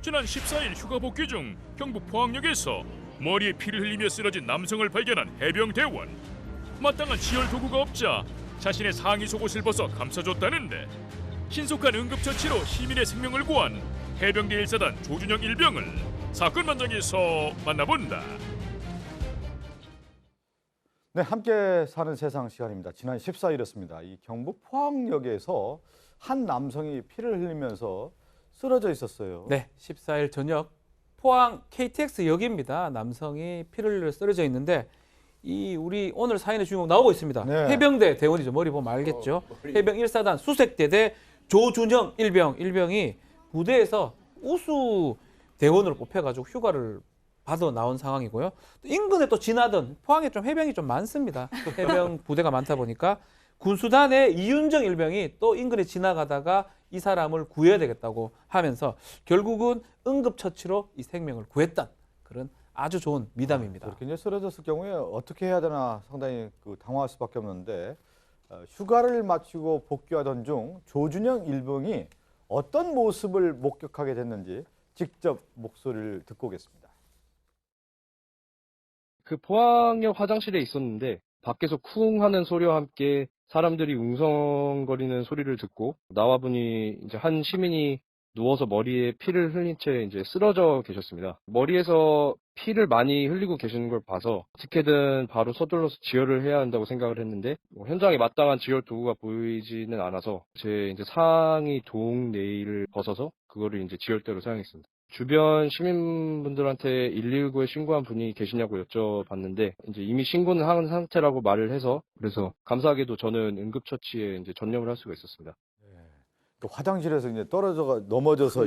지난 14일 휴가 복귀 중 경북 포항역에서 머리에 피를 흘리며 쓰러진 남성을 발견한 해병대원. 마땅한 지혈 도구가 없자 자신의 상의 속옷을 벗어 감싸줬다는데 신속한 응급처치로 시민의 생명을 구한 해병대 1사단 조준영 일병을 사건 현장에서 만나본다. 네, 함께 사는 세상 시간입니다. 지난 14일이었습니다. 이 경북 포항역에서 한 남성이 피를 흘리면서 쓰러져 있었어요. 네, 14일 저녁 포항 KTX역입니다. 남성이 피를 흘려 쓰러져 있는데 우리 오늘 사연의 주인공 나오고 있습니다. 네. 해병대 대원이죠. 머리 보면 알겠죠. 해병 1사단 수색대대 조준영 일병이 부대에서 우수 대원으로 뽑혀가지고 휴가를 받아 나온 상황이고요. 인근에 또 지나던 포항에 좀 해병이 좀 많습니다. 해병 부대가 많다 보니까 군수단의 이윤정 일병이 또 인근에 지나가다가 이 사람을 구해야 되겠다고 하면서 결국은 응급처치로 이 생명을 구했던 그런 아주 좋은 미담입니다. 그렇게 이제 쓰러졌을 경우에 어떻게 해야 되나 상당히 당황할 수밖에 없는데 휴가를 마치고 복귀하던 중 조준영 일병이 어떤 모습을 목격하게 됐는지 직접 목소리를 듣고 오겠습니다. 그 포항역 화장실에 있었는데 밖에서 쿵 하는 소리와 함께 사람들이 웅성거리는 소리를 듣고 나와보니 이제 한 시민이 누워서 머리에 피를 흘린 채 이제 쓰러져 계셨습니다. 머리에서 피를 많이 흘리고 계시는 걸 봐서 어떻게든 바로 서둘러서 지혈을 해야 한다고 생각을 했는데 현장에 마땅한 지혈 도구가 보이지는 않아서 제 이제 상의 동 네일을 벗어서 그거를 이제 지혈대로 사용했습니다. 주변 시민분들한테 119에 신고한 분이 계시냐고 여쭤봤는데 이제 이미 신고는 한 상태라고 말을 해서 그래서 감사하게도 저는 응급처치에 이제 전념을 할 수가 있었습니다. 또 화장실에서 이제 넘어져서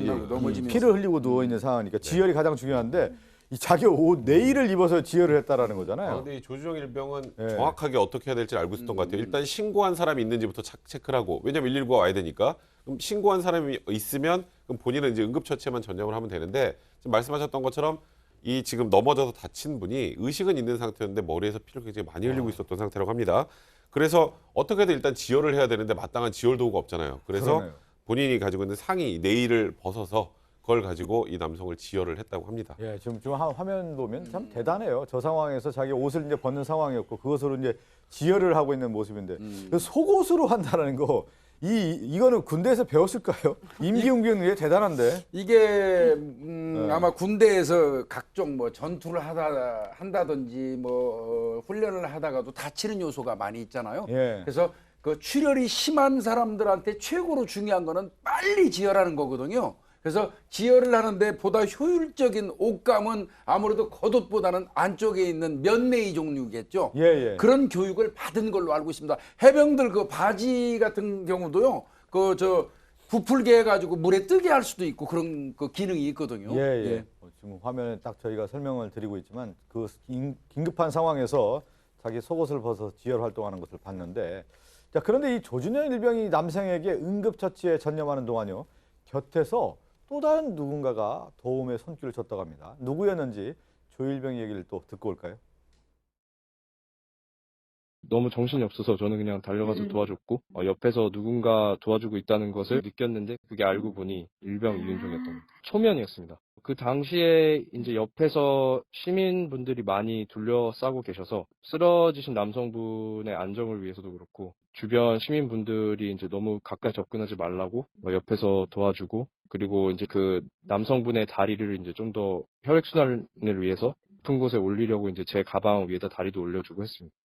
피를 흘리고 누워 있는 상황이니까 지혈이 가장 중요한데 이 자기 옷 네일을 입어서 지혈을 했다라는 거잖아요. 근데 이 조준영 일병은 네. 정확하게 어떻게 해야 될지 알고 있었던 것 같아요. 일단 신고한 사람이 있는지부터 체크를 하고, 왜냐면 119가 와야 되니까. 그럼 신고한 사람이 있으면 그럼 본인은 이제 응급처치에만 전념을 하면 되는데, 지금 말씀하셨던 것처럼 이 지금 넘어져서 다친 분이 의식은 있는 상태였는데 머리에서 피를 굉장히 많이 흘리고 있었던 상태라고 합니다. 그래서 어떻게든 일단 지혈을 해야 되는데 마땅한 지혈 도구가 없잖아요. 그래서 그러네요. 본인이 가지고 있는 상의 네일을 벗어서 그걸 가지고 이 남성을 지혈을 했다고 합니다. 예, 지금 화면 보면 참 대단해요. 저 상황에서 자기 옷을 이제 벗는 상황이었고 그것으로 이제 지혈을 하고 있는 모습인데 그 속옷으로 한다는 거 이거는 군대에서 배웠을까요? 임기응변 게 대단한데. 이게 아마 군대에서 각종 뭐 전투를 한다든지 뭐 훈련을 하다가도 다치는 요소가 많이 있잖아요. 예. 그래서 그 출혈이 심한 사람들한테 최고로 중요한 거는 빨리 지혈하는 거거든요. 그래서 지혈을 하는데 보다 효율적인 옷감은 아무래도 겉옷보다는 안쪽에 있는 면내의 종류겠죠. 예, 예. 그런 교육을 받은 걸로 알고 있습니다. 해병들 그 바지 같은 경우도요. 부풀게 해가지고 물에 뜨게 할 수도 있고 그런 그 기능이 있거든요. 예, 예. 지금 화면에 딱 저희가 설명을 드리고 있지만 그 긴급한 상황에서 자기 속옷을 벗어 지혈 활동하는 것을 봤는데, 자, 그런데 이 조준영 일병이 남성에게 응급처치에 전념하는 동안요, 곁에서 또 다른 누군가가 도움의 손길을 줬다고 합니다. 누구였는지 조 일병 얘기를 또 듣고 올까요? 너무 정신이 없어서 저는 그냥 달려가서 도와줬고 옆에서 누군가 도와주고 있다는 것을 느꼈는데 그게 알고 보니 일병 이윤종이었던 겁니다. 초면이었습니다. 그 당시에 이제 옆에서 시민분들이 많이 둘러싸고 계셔서 쓰러지신 남성분의 안정을 위해서도 그렇고 주변 시민분들이 이제 너무 가까이 접근하지 말라고 옆에서 도와주고, 그리고 이제 그 남성분의 다리를 이제 좀 더 혈액순환을 위해서 높은 곳에 올리려고 이제 제 가방 위에다 다리도 올려주고 했습니다.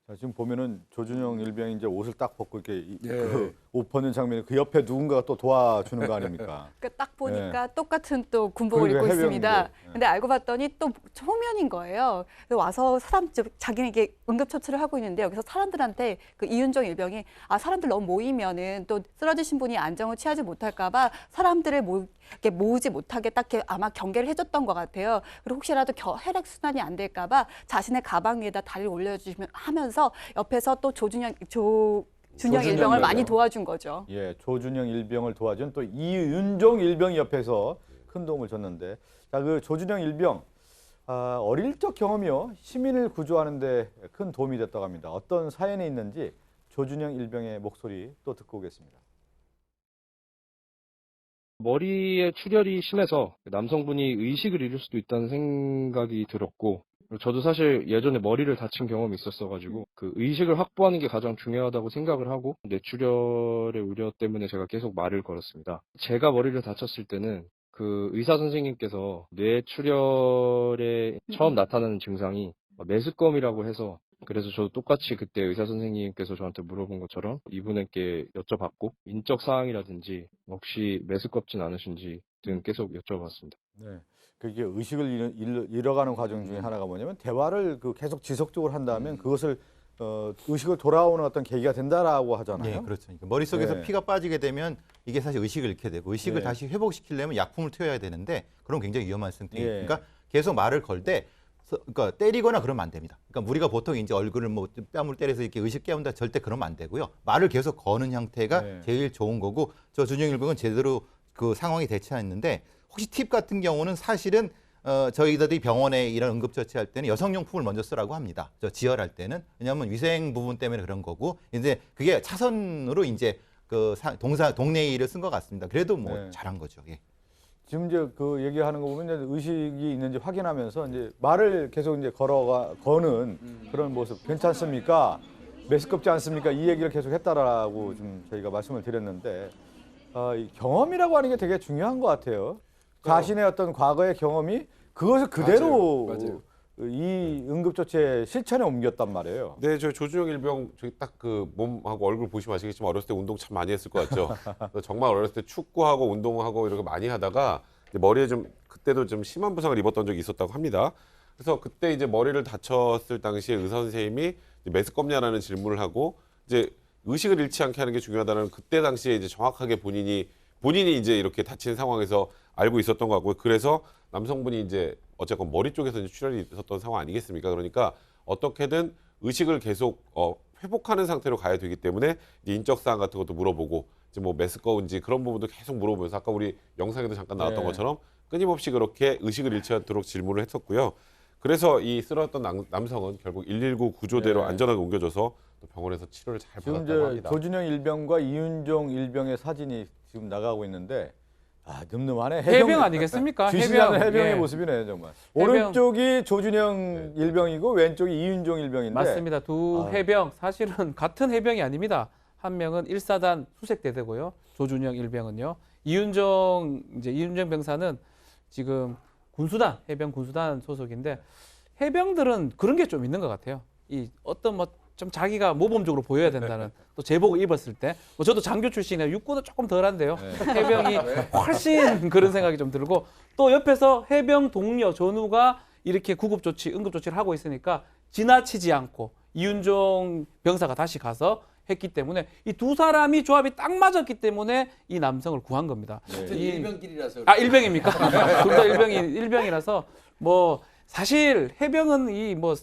자, 지금 보면은 조준영 일병이 이제 옷을 딱 벗고 이렇게 네. 옷 벗는 장면이 그 옆에 누군가가 또 도와주는 거 아닙니까? 그러니까 딱 보니까 똑같은 또 군복을 그러니까 입고 있습니다. 해병대. 근데 알고 봤더니 또 초면인 거예요. 그래서 와서 자기는 이게 응급처치를 하고 있는데 여기서 사람들한테 그 이윤정 일병이 사람들 너무 모이면은 또 쓰러지신 분이 안정을 취하지 못할까봐 사람들을 이렇게 모으지 못하게 딱 이렇게 아마 경계를 해줬던 것 같아요. 그리고 혹시라도 혈액 순환이 안 될까봐 자신의 가방 위에다 다리를 올려주시면 하면서 옆에서 또 준영 일병을 많이 도와준 거죠. 예, 조준영 일병을 도와준 또 이윤종 일병이 옆에서 큰 도움을 줬는데, 자, 그 조준영 일병 어릴 적 경험이요 시민을 구조하는 데 큰 도움이 됐다고 합니다. 어떤 사연이 있는지 조준영 일병의 목소리 또 듣고 오겠습니다. 머리에 출혈이 심해서 남성분이 의식을 잃을 수도 있다는 생각이 들었고, 저도 사실 예전에 머리를 다친 경험이 있었어가지고 그 의식을 확보하는 게 가장 중요하다고 생각을 하고 뇌출혈의 우려 때문에 제가 계속 말을 걸었습니다. 제가 머리를 다쳤을 때는 그 의사 선생님께서 뇌출혈에 처음 나타나는 증상이 메스꺼움이라고 해서, 그래서 저도 똑같이 그때 의사 선생님께서 저한테 물어본 것처럼 이분에게 여쭤봤고, 인적 사항이라든지 혹시 메스껍진 않으신지 등 계속 여쭤봤습니다. 네. 그게 의식을 잃어가는 과정 중에 하나가 뭐냐면 대화를 계속 지속적으로 한다면 그것을 의식을 돌아오는 어떤 계기가 된다라고 하잖아요. 네, 그렇죠. 그러니까 머릿속에서 네. 피가 빠지게 되면 이게 사실 의식을 잃게 되고, 의식을 네. 다시 회복시키려면 약품을 투여해야 되는데, 그럼 굉장히 위험한 상태예요. 네. 그러니까 계속 말을 걸 때 그러니까 때리거나 그러면 안 됩니다. 그러니까 우리가 보통 이제 얼굴을 뭐 뺨을 때려서 이렇게 의식 깨운다, 절대 그러면 안 되고요. 말을 계속 거는 형태가 네. 제일 좋은 거고, 저 준영일병은 제대로 그 상황이 대처했는데, 혹시 팁 같은 경우는 사실은 저희들이 병원에 이런 응급처치할 때는 여성용품을 먼저 쓰라고 합니다. 저 지혈할 때는. 왜냐하면 위생 부분 때문에 그런 거고, 이제 그게 차선으로 이제 그 동네 일을 쓴 것 같습니다. 그래도 뭐 네. 잘한 거죠. 예. 지금 이제 그 얘기하는 거 보면 이제 의식이 있는지 확인하면서 이제 말을 계속 이제 거는 그런 모습 괜찮습니까? 메스껍지 않습니까? 이 얘기를 계속 했다라고 좀 저희가 말씀을 드렸는데, 이 경험이라고 하는 게 되게 중요한 것 같아요. 자신의 어떤 과거의 경험이 그것을 그대로 맞아요. 이 응급조치의 실천에 옮겼단 말이에요. 네, 저 조준영 일병 저기 딱 그 몸하고 얼굴 보시면 아시겠지만 어렸을 때 운동 참 많이 했을 것 같죠. 정말 어렸을 때 축구하고 운동하고 이렇게 많이 하다가 이제 머리에 좀 그때도 좀 심한 부상을 입었던 적이 있었다고 합니다. 그래서 그때 이제 머리를 다쳤을 당시에 의사 선생님이 이제 메스껍냐라는 질문을 하고, 이제 의식을 잃지 않게 하는 게 중요하다는, 그때 당시에 이제 정확하게 본인이 이제 이렇게 다친 상황에서 알고 있었던 것 같고요. 그래서 남성분이 이제 어쨌건 머리 쪽에서 이제 출혈이 있었던 상황 아니겠습니까? 그러니까 어떻게든 의식을 계속 회복하는 상태로 가야 되기 때문에 이제 인적 사항 같은 것도 물어보고, 이제 뭐 메스꺼운지 그런 부분도 계속 물어보면서, 아까 우리 영상에도 잠깐 나왔던 네. 것처럼 끊임없이 그렇게 의식을 잃지 않도록 질문을 했었고요. 그래서 이 쓰러졌던 남성은 결국 119 구조대로 네. 안전하게 옮겨져서 또 병원에서 치료를 잘 지금 받았다고 이제 합니다. 조준영 일병과 이윤종 일병의 사진이 지금 나가고 있는데, 늠름하네. 해병 아니겠습니까? 주시하는 해병의 예. 모습이네요, 정말. 해병. 오른쪽이 조준영 일병이고 왼쪽이 이윤종 일병인데. 맞습니다. 두 아. 해병, 사실은 같은 해병이 아닙니다. 한 명은 1사단 수색대대고요. 조준영 일병은요. 이윤정 병사는 지금 군수단, 해병 군수단 소속인데, 해병들은 그런 게 좀 있는 것 같아요. 이 어떤 좀 자기가 모범적으로 보여야 된다는, 또 제복을 입었을 때, 뭐 저도 장교 출신이라 육군은 조금 덜한데요. 해병이 훨씬 그런 생각이 좀 들고, 또 옆에서 해병 동료 전우가 이렇게 구급조치, 응급조치를 하고 있으니까 지나치지 않고 이윤종 병사가 다시 가서 했기 때문에, 이 두 사람이 조합이 딱 맞았기 때문에 이 남성을 구한 겁니다. 같은 일병끼리라서. 일병입니까? 둘 다 일병이라서 뭐 사실 해병은 이 뭐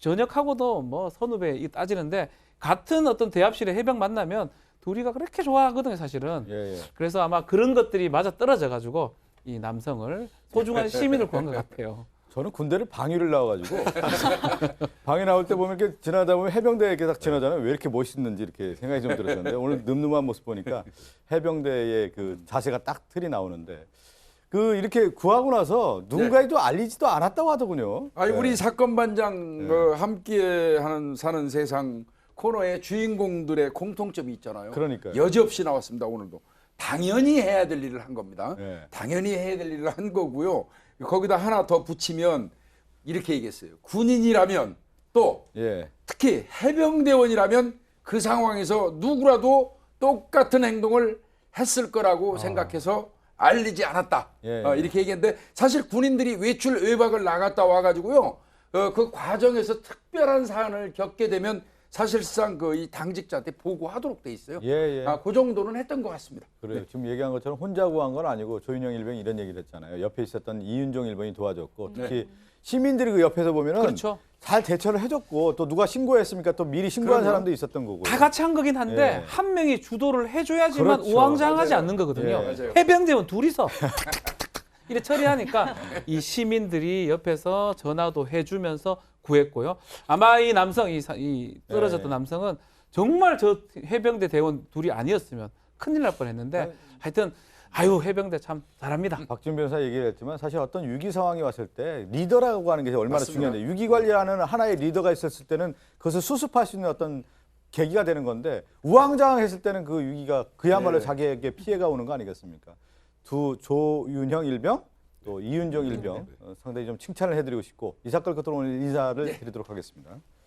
전역하고도 뭐 선후배 이 따지는데, 같은 어떤 대합실에 해병 만나면 둘이가 그렇게 좋아하거든요, 사실은. 예, 예. 그래서 아마 그런 것들이 맞아 떨어져 가지고 이 남성을 소중한 시민을 구한 것 같아요. 저는 군대를 방위를 나와가지고 방위 나올 때 보면 이렇게 지나다 보면 해병대 이렇게 딱 지나잖아요. 왜 이렇게 멋있는지 이렇게 생각이 좀 들었었는데, 오늘 늠름한 모습 보니까 해병대의 그 자세가 딱 틀이 나오는데, 그 이렇게 구하고 나서 누군가에도 알리지도 않았다고 하더군요. 아니 네. 우리 사건 반장 함께하는 사는 세상 코너의 주인공들의 공통점이 있잖아요. 그러니까요. 여지없이 나왔습니다. 오늘도 당연히 해야 될 일을 한 겁니다. 네. 당연히 해야 될 일을 한 거고요. 거기다 하나 더 붙이면 이렇게 얘기했어요. 군인이라면, 또 예. 특히 해병대원이라면 그 상황에서 누구라도 똑같은 행동을 했을 거라고 생각해서 알리지 않았다. 예, 예. 이렇게 얘기했는데, 사실 군인들이 외출 외박을 나갔다 와가지고요, 그 과정에서 특별한 사안을 겪게 되면 사실상 그 이 당직자한테 보고하도록 돼 있어요. 예, 예. 그 정도는 했던 것 같습니다. 그래요. 지금 얘기한 것처럼 혼자 구한 건 아니고 조인영 일병이 이런 얘기를 했잖아요. 옆에 있었던 이윤종 일병이 도와줬고, 특히 시민들이 그 옆에서 보면은 그렇죠. 잘 대처를 해줬고, 또 누가 신고했습니까? 또 미리 신고한 그럼요. 사람도 있었던 거고. 다 같이 한 거긴 한데, 예. 한 명이 주도를 해줘야지만 그렇죠. 우왕좌왕하지 맞아요. 않는 거거든요. 예. 맞아요. 해병대원 둘이서 이래 처리하니까 이 시민들이 옆에서 전화도 해주면서 구했고요. 아마 이 남성, 이 쓰러졌던 예. 남성은 정말 저 해병대 대원 둘이 아니었으면 큰일 날 뻔했는데, 하여튼 아유 해병대 참 잘합니다. 박준 변호사 얘기했지만 사실 어떤 위기 상황이 왔을 때 리더라고 하는 게 얼마나 맞습니다. 중요한데 위기 관리하는 하나의 리더가 있었을 때는 그것을 수습할 수 있는 어떤 계기가 되는 건데 우왕좌왕했을 때는 그 위기가 그야말로 네. 자기에게 피해가 오는 거 아니겠습니까? 두 조윤형 일병 또 이윤정 일병 상당히 좀 칭찬을 해드리고 싶고 이 사건을 끝으로 오늘 인사를 드리도록 하겠습니다.